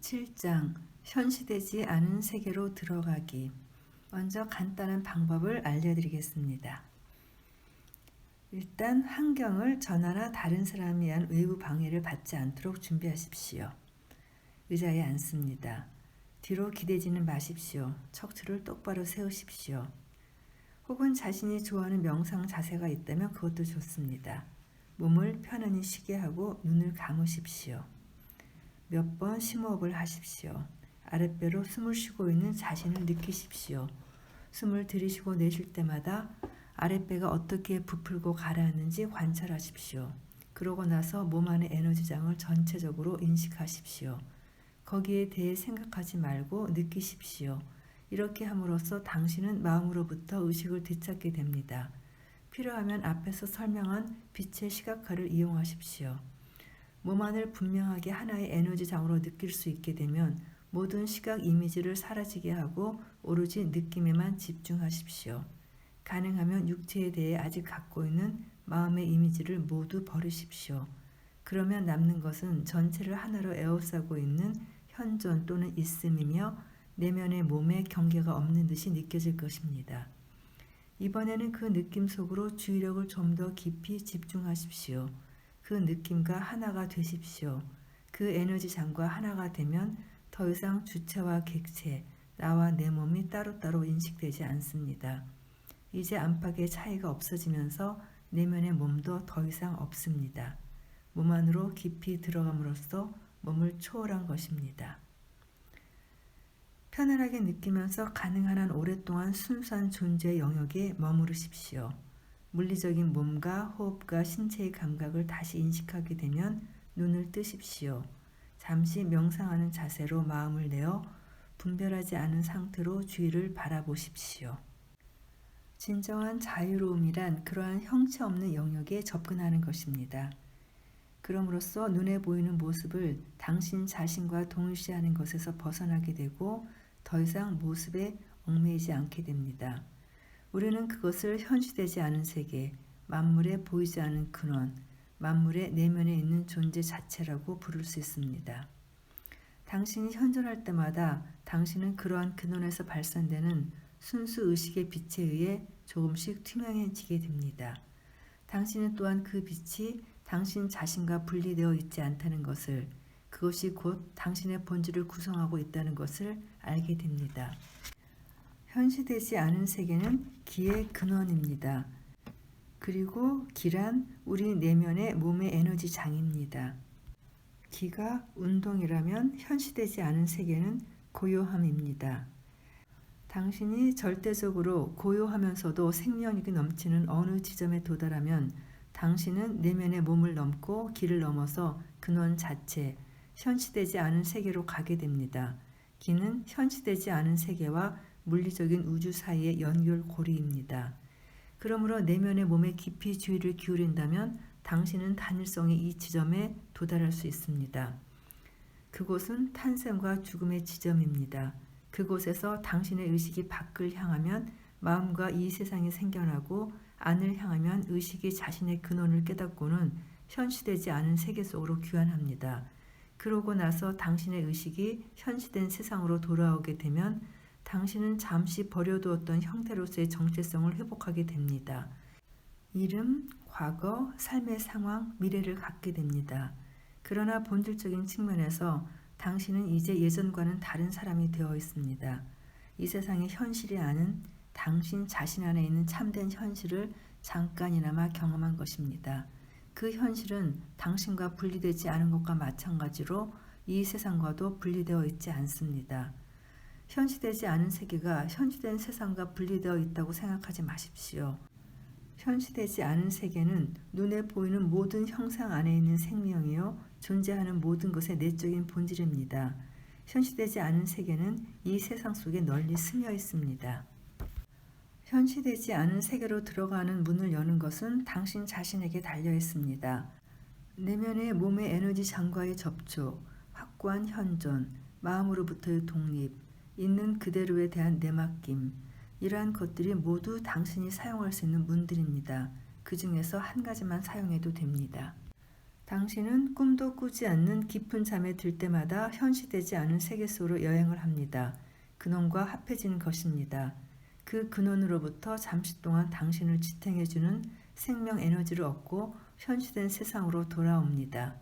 7장 현시되지 않은 세계로 들어가기. 먼저 간단한 방법을 알려드리겠습니다. 일단 환경을 저나 다른 사람에 의한 외부 방해를 받지 않도록 준비하십시오. 의자에 앉습니다. 뒤로 기대지는 마십시오. 척추를 똑바로 세우십시오. 혹은 자신이 좋아하는 명상 자세가 있다면 그것도 좋습니다. 몸을 편안히 쉬게 하고 눈을 감으십시오. 몇 번 심호흡을 하십시오. 아랫배로 숨을 쉬고 있는 자신을 느끼십시오. 숨을 들이쉬고 내쉴 때마다 아랫배가 어떻게 부풀고 가라앉는지 관찰하십시오. 그러고 나서 몸 안의 에너지장을 전체적으로 인식하십시오. 거기에 대해 생각하지 말고 느끼십시오. 이렇게 함으로써 당신은 마음으로부터 의식을 되찾게 됩니다. 필요하면 앞에서 설명한 빛의 시각화를 이용하십시오. 몸 안을 분명하게 하나의 에너지장으로 느낄 수 있게 되면 모든 시각 이미지를 사라지게 하고 오로지 느낌에만 집중하십시오. 가능하면 육체에 대해 아직 갖고 있는 마음의 이미지를 모두 버리십시오. 그러면 남는 것은 전체를 하나로 에워싸고 있는 현존 또는 있음이며 내면의 몸에 경계가 없는 듯이 느껴질 것입니다. 이번에는 그 느낌 속으로 주의력을 좀 더 깊이 집중하십시오. 그 느낌과 하나가 되십시오. 그 에너지장과 하나가 되면 더 이상 주체와 객체, 나와 내 몸이 따로따로 인식되지 않습니다. 이제 안팎의 차이가 없어지면서 내면의 몸도 더 이상 없습니다. 몸 안으로 깊이 들어감으로써 몸을 초월한 것입니다. 편안하게 느끼면서 가능한 한 오랫동안 순수한 존재의 영역에 머무르십시오. 물리적인 몸과 호흡과 신체의 감각을 다시 인식하게 되면 눈을 뜨십시오. 잠시 명상하는 자세로 마음을 내어 분별하지 않은 상태로 주위를 바라보십시오. 진정한 자유로움이란 그러한 형체 없는 영역에 접근하는 것입니다. 그럼으로써 눈에 보이는 모습을 당신 자신과 동일시하는 것에서 벗어나게 되고 더 이상 모습에 얽매이지 않게 됩니다. 우리는 그것을 현시되지 않은 세계, 만물에 보이지 않은 근원, 만물의 내면에 있는 존재 자체라고 부를 수 있습니다. 당신이 현존할 때마다 당신은 그러한 근원에서 발산되는 순수 의식의 빛에 의해 조금씩 투명해지게 됩니다. 당신은 또한 그 빛이 당신 자신과 분리되어 있지 않다는 것을, 그것이 곧 당신의 본질을 구성하고 있다는 것을 알게 됩니다. 현시되지 않은 세계는 기의 근원입니다. 그리고 기란 우리 내면의 몸의 에너지 장입니다. 기가 운동이라면 현시되지 않은 세계는 고요함입니다. 당신이 절대적으로 고요하면서도 생명력이 넘치는 어느 지점에 도달하면 당신은 내면의 몸을 넘고 기를 넘어서 근원 자체, 현시되지 않은 세계로 가게 됩니다. 기는 현시되지 않은 세계와 물리적인 우주 사이의 연결고리입니다. 그러므로 내면의 몸에 깊이 주의를 기울인다면 당신은 단일성의 이 지점에 도달할 수 있습니다. 그곳은 탄생과 죽음의 지점입니다. 그곳에서 당신의 의식이 밖을 향하면 마음과 이 세상이 생겨나고 안을 향하면 의식이 자신의 근원을 깨닫고는 현시되지 않은 세계 속으로 귀환합니다. 그러고 나서 당신의 의식이 현시된 세상으로 돌아오게 되면 당신은 잠시 버려두었던 형태로서의 정체성을 회복하게 됩니다. 이름, 과거, 삶의 상황, 미래를 갖게 됩니다. 그러나 본질적인 측면에서 당신은 이제 예전과는 다른 사람이 되어 있습니다. 이 세상의 현실이 아닌 당신 자신 안에 있는 참된 현실을 잠깐이나마 경험한 것입니다. 그 현실은 당신과 분리되지 않은 것과 마찬가지로 이 세상과도 분리되어 있지 않습니다. 현시되지 않은 세계가 현시된 세상과 분리되어 있다고 생각하지 마십시오. 현시되지 않은 세계는 눈에 보이는 모든 형상 안에 있는 생명이요 존재하는 모든 것의 내적인 본질입니다. 현시되지 않은 세계는 이 세상 속에 널리 스며 있습니다. 현시되지 않은 세계로 들어가는 문을 여는 것은 당신 자신에게 달려 있습니다. 내면의 몸의 에너지 장과의 접촉, 확고한 현존, 마음으로부터의 독립, 있는 그대로에 대한 내맡김, 이러한 것들이 모두 당신이 사용할 수 있는 문들입니다. 그 중에서 한 가지만 사용해도 됩니다. 당신은 꿈도 꾸지 않는 깊은 잠에 들 때마다 현시되지 않은 세계 속으로 여행을 합니다. 근원과 합해진 것입니다. 그 근원으로부터 잠시 동안 당신을 지탱해주는 생명 에너지를 얻고 현시된 세상으로 돌아옵니다.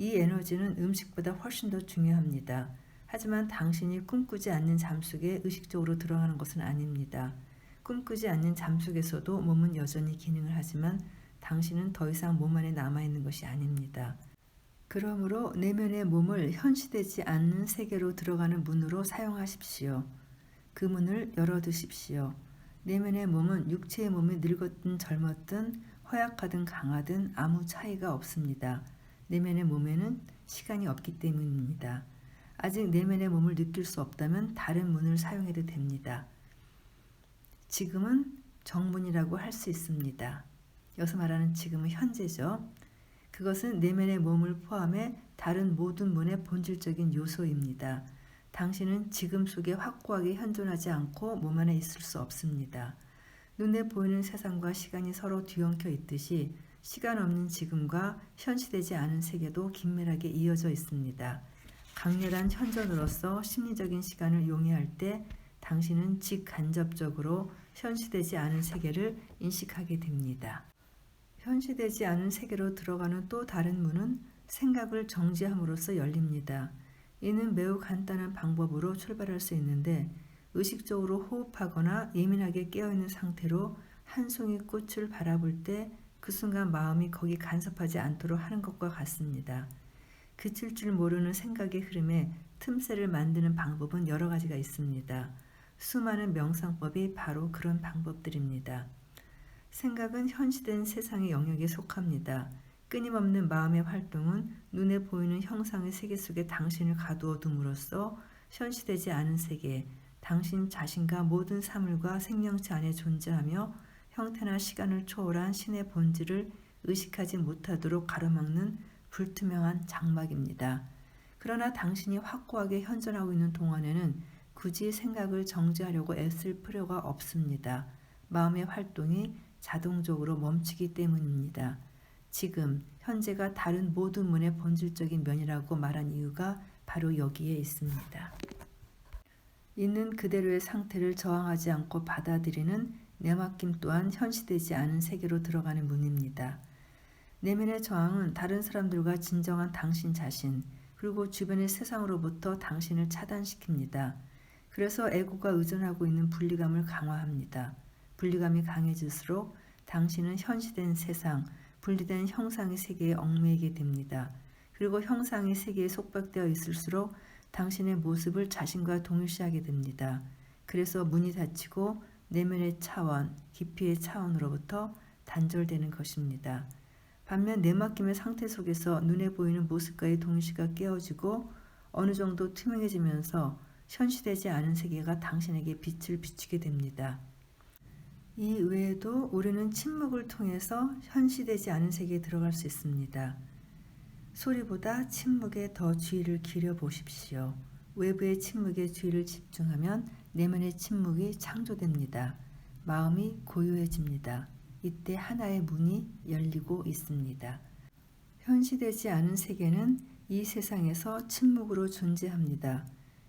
이 에너지는 음식보다 훨씬 더 중요합니다. 하지만 당신이 꿈꾸지 않는 잠 속에 의식적으로 들어가는 것은 아닙니다. 꿈꾸지 않는 잠 속에서도 몸은 여전히 기능을 하지만 당신은 더 이상 몸 안에 남아있는 것이 아닙니다. 그러므로 내면의 몸을 현시되지 않는 세계로 들어가는 문으로 사용하십시오. 그 문을 열어두십시오. 내면의 몸은 육체의 몸이 늙었든 젊었든 허약하든 강하든 아무 차이가 없습니다. 내면의 몸에는 시간이 없기 때문입니다. 아직 내면의 몸을 느낄 수 없다면 다른 문을 사용해도 됩니다. 지금은 정문이라고 할 수 있습니다. 여기서 말하는 지금은 현재죠. 그것은 내면의 몸을 포함해 다른 모든 문의 본질적인 요소입니다. 당신은 지금 속에 확고하게 현존하지 않고 몸 안에 있을 수 없습니다. 눈에 보이는 세상과 시간이 서로 뒤엉켜 있듯이 시간 없는 지금과 현시되지 않은 세계도 긴밀하게 이어져 있습니다. 강렬한 현존으로서 심리적인 시간을 용이할 때 당신은 직간접적으로 현시되지 않은 세계를 인식하게 됩니다. 현시되지 않은 세계로 들어가는 또 다른 문은 생각을 정지함으로써 열립니다. 이는 매우 간단한 방법으로 출발할 수 있는데 의식적으로 호흡하거나 예민하게 깨어있는 상태로 한 송이 꽃을 바라볼 때 그 순간 마음이 거기 간섭하지 않도록 하는 것과 같습니다. 그칠 줄 모르는 생각의 흐름에 틈새를 만드는 방법은 여러 가지가 있습니다. 수많은 명상법이 바로 그런 방법들입니다. 생각은 현시된 세상의 영역에 속합니다. 끊임없는 마음의 활동은 눈에 보이는 형상의 세계 속에 당신을 가두어 둠으로써 현시되지 않은 세계, 당신 자신과 모든 사물과 생명체 안에 존재하며 형태나 시간을 초월한 신의 본질을 의식하지 못하도록 가로막는 불투명한 장막입니다. 그러나 당신이 확고하게 현존하고 있는 동안에는 굳이 생각을 정지하려고 애쓸 필요가 없습니다. 마음의 활동이 자동적으로 멈추기 때문입니다. 지금, 현재가 다른 모든 문의 본질적인 면이라고 말한 이유가 바로 여기에 있습니다. 있는 그대로의 상태를 저항하지 않고 받아들이는 내맡김 또한 현시되지 않은 세계로 들어가는 문입니다. 내면의 저항은 다른 사람들과 진정한 당신 자신, 그리고 주변의 세상으로부터 당신을 차단시킵니다. 그래서 에고가 의존하고 있는 분리감을 강화합니다. 분리감이 강해질수록 당신은 현시된 세상, 분리된 형상의 세계에 얽매이게 됩니다. 그리고 형상의 세계에 속박되어 있을수록 당신의 모습을 자신과 동일시하게 됩니다. 그래서 문이 닫히고 내면의 차원, 깊이의 차원으로부터 단절되는 것입니다. 반면 내맡김의 상태 속에서 눈에 보이는 모습과의 동시가 깨어지고 어느 정도 투명해지면서 현시되지 않은 세계가 당신에게 빛을 비추게 됩니다. 이 외에도 우리는 침묵을 통해서 현시되지 않은 세계에 들어갈 수 있습니다. 소리보다 침묵에 더 주의를 기울여 보십시오. 외부의 침묵에 주의를 집중하면 내면의 침묵이 창조됩니다. 마음이 고요해집니다. 이때 하나의 문이 열리고 있습니다. 현시되지 않은 세계는 이 세상에서 침묵으로 존재합니다.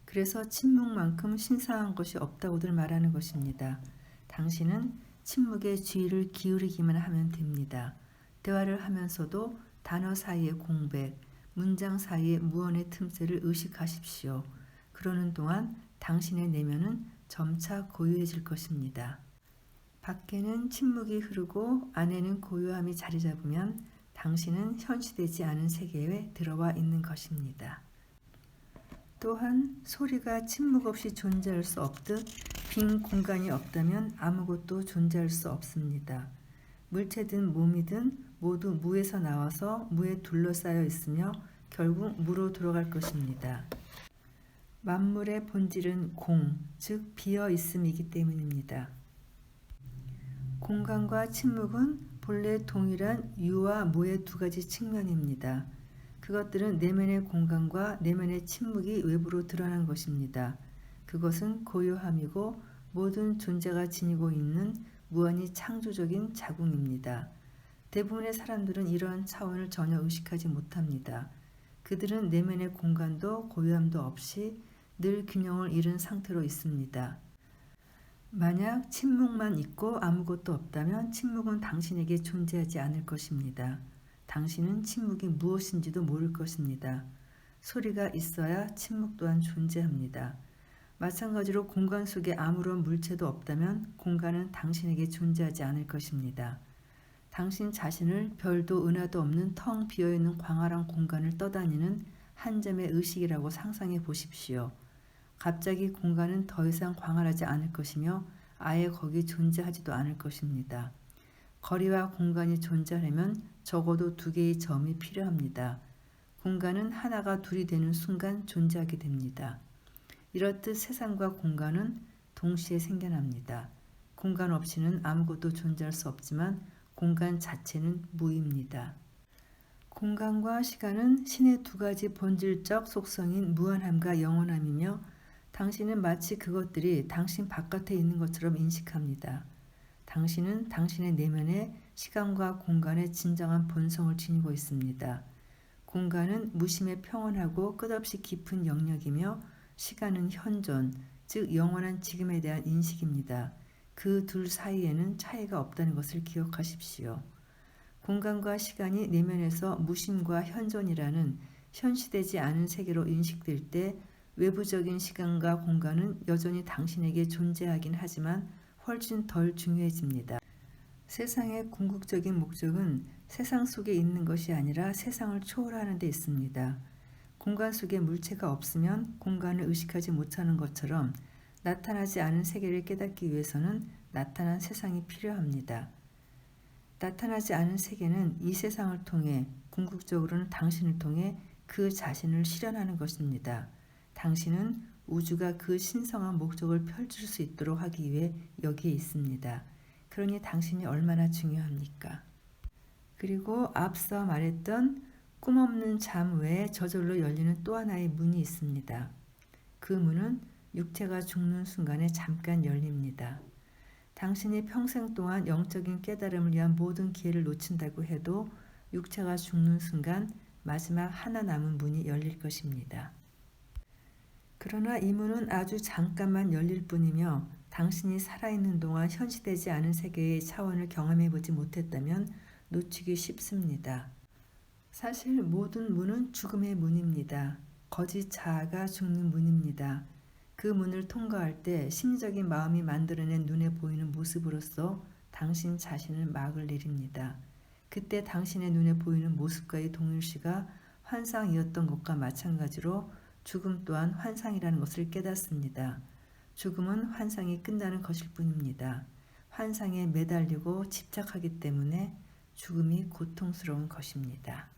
그래서 침묵만큼 신성한 것이 없다고들 말하는 것입니다. 당신은 침묵에 주의를 기울이기만 하면 됩니다. 대화를 하면서도 단어 사이의 공백, 문장 사이의 무언의 틈새를 의식하십시오. 그러는 동안 당신의 내면은 점차 고요해질 것입니다. 밖에는 침묵이 흐르고 안에는 고요함이 자리 잡으면 당신은 현시되지 않은 세계에 들어와 있는 것입니다. 또한 소리가 침묵 없이 존재할 수 없듯 빈 공간이 없다면 아무것도 존재할 수 없습니다. 물체든 몸이든 모두 무에서 나와서 무에 둘러싸여 있으며 결국 무로 돌아갈 것입니다. 만물의 본질은 공, 즉 비어 있음이기 때문입니다. 공간과 침묵은 본래 동일한 유와 무의 두 가지 측면입니다. 그것들은 내면의 공간과 내면의 침묵이 외부로 드러난 것입니다. 그것은 고요함이고 모든 존재가 지니고 있는 무한히 창조적인 자궁입니다. 대부분의 사람들은 이러한 차원을 전혀 의식하지 못합니다. 그들은 내면의 공간도 고요함도 없이 늘 균형을 잃은 상태로 있습니다. 만약 침묵만 있고 아무것도 없다면 침묵은 당신에게 존재하지 않을 것입니다. 당신은 침묵이 무엇인지도 모를 것입니다. 소리가 있어야 침묵 또한 존재합니다. 마찬가지로 공간 속에 아무런 물체도 없다면 공간은 당신에게 존재하지 않을 것입니다. 당신 자신을 별도 은하도 없는 텅 비어있는 광활한 공간을 떠다니는 한 점의 의식이라고 상상해 보십시오. 갑자기 공간은 더 이상 광활하지 않을 것이며 아예 거기 존재하지도 않을 것입니다. 거리와 공간이 존재하려면 적어도 두 개의 점이 필요합니다. 공간은 하나가 둘이 되는 순간 존재하게 됩니다. 이렇듯 세상과 공간은 동시에 생겨납니다. 공간 없이는 아무것도 존재할 수 없지만 공간 자체는 무입니다. 공간과 시간은 신의 두 가지 본질적 속성인 무한함과 영원함이며 당신은 마치 그것들이 당신 바깥에 있는 것처럼 인식합니다. 당신은 당신의 내면에 시간과 공간의 진정한 본성을 지니고 있습니다. 공간은 무심에 평온하고 끝없이 깊은 영역이며 시간은 현존, 즉 영원한 지금에 대한 인식입니다. 그 둘 사이에는 차이가 없다는 것을 기억하십시오. 공간과 시간이 내면에서 무심과 현존이라는 현시되지 않은 세계로 인식될 때 외부적인 시간과 공간은 여전히 당신에게 존재하긴 하지만 훨씬 덜 중요해집니다. 세상의 궁극적인 목적은 세상 속에 있는 것이 아니라 세상을 초월하는 데 있습니다. 공간 속에 물체가 없으면 공간을 의식하지 못하는 것처럼 나타나지 않은 세계를 깨닫기 위해서는 나타난 세상이 필요합니다. 나타나지 않은 세계는 이 세상을 통해 궁극적으로는 당신을 통해 그 자신을 실현하는 것입니다. 당신은 우주가 그 신성한 목적을 펼칠 수 있도록 하기 위해 여기에 있습니다. 그러니 당신이 얼마나 중요합니까? 그리고 앞서 말했던 꿈없는 잠 외에 저절로 열리는 또 하나의 문이 있습니다. 그 문은 육체가 죽는 순간에 잠깐 열립니다. 당신이 평생 동안 영적인 깨달음을 위한 모든 기회를 놓친다고 해도 육체가 죽는 순간 마지막 하나 남은 문이 열릴 것입니다. 그러나 이 문은 아주 잠깐만 열릴 뿐이며 당신이 살아있는 동안 현시되지 않은 세계의 차원을 경험해보지 못했다면 놓치기 쉽습니다. 사실 모든 문은 죽음의 문입니다. 거짓 자아가 죽는 문입니다. 그 문을 통과할 때 심리적인 마음이 만들어낸 눈에 보이는 모습으로서 당신 자신을 막을 내립니다. 그때 당신의 눈에 보이는 모습과의 동일시가 환상이었던 것과 마찬가지로 죽음 또한 환상이라는 것을 깨닫습니다. 죽음은 환상이 끝나는 것일 뿐입니다. 환상에 매달리고 집착하기 때문에 죽음이 고통스러운 것입니다.